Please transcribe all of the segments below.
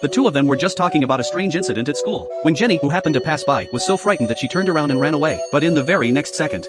The two of them were just talking about a strange incident at school, when Jenny, who happened to pass by, was so frightened that she turned around and ran away, but in the very next second,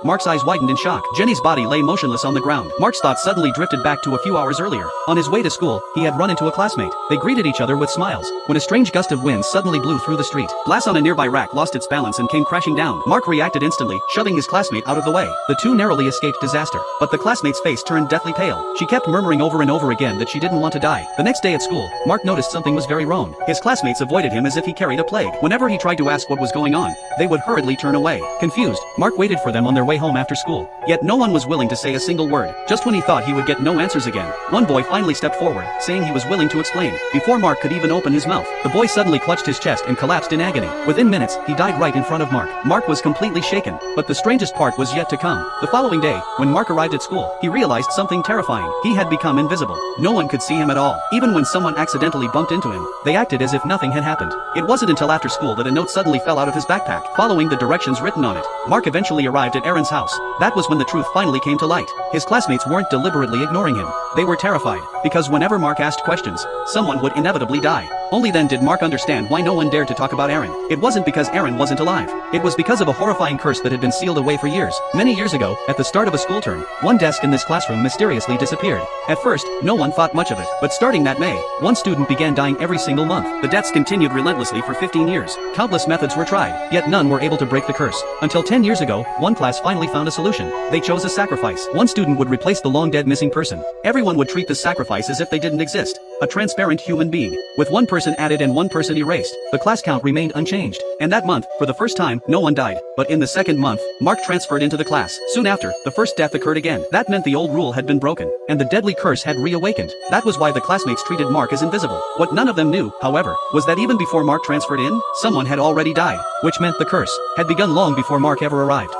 Mark's eyes widened in shock. Jenny's body lay motionless on the ground. Mark's thoughts suddenly drifted back to a few hours earlier. On his way to school, he had run into a classmate. They greeted each other with smiles, when a strange gust of wind suddenly blew through the street. Glass on a nearby rack lost its balance and came crashing down. Mark reacted instantly, shoving his classmate out of the way. The two narrowly escaped disaster, but the classmate's face turned deathly pale. She kept murmuring over and over again that she didn't want to die. The next day at school, Mark noticed something was very wrong. His classmates avoided him as if he carried a plague. Whenever he tried to ask what was going on, they would hurriedly turn away. Confused, Mark waited for them on their way home after school. Yet no one was willing to say a single word. Just when he thought he would get no answers again, one boy finally stepped forward, saying he was willing to explain. Before Mark could even open his mouth, the boy suddenly clutched his chest and collapsed in agony. Within minutes, he died right in front of Mark. Mark was completely shaken, but the strangest part was yet to come. The following day, when Mark arrived at school, he realized something terrifying. He had become invisible. No one could see him at all. Even when someone accidentally bumped into him, they acted as if nothing had happened. It wasn't until after school that a note suddenly fell out of his backpack, following the directions written on it. Mark eventually arrived at Aaron's house. That was when the truth finally came to light. His classmates weren't deliberately ignoring him. They were terrified, because whenever Mark asked questions, someone would inevitably die. Only then did Mark understand why no one dared to talk about Aaron. It wasn't because Aaron wasn't alive. It was because of a horrifying curse that had been sealed away for years. Many years ago, at the start of a school term, one desk in this classroom mysteriously disappeared. At first, no one thought much of it, but starting that May, one student began dying every single month. The deaths continued relentlessly for 15 years. Countless methods were tried, yet none were able to break the curse. Until 10 years ago, one class finally found a solution. They chose a sacrifice. One student would replace the long-dead missing person. Everyone would treat the sacrifice as if they didn't exist. A transparent human being. With one person added and one person erased, the class count remained unchanged. And that month, for the first time, no one died. But in the second month, Mark transferred into the class. Soon after, the first death occurred again. That meant the old rule had been broken, and the deadly curse had reawakened. That was why the classmates treated Mark as invisible. What none of them knew, however, was that even before Mark transferred in, someone had already died, which meant the curse had begun long before Mark ever arrived.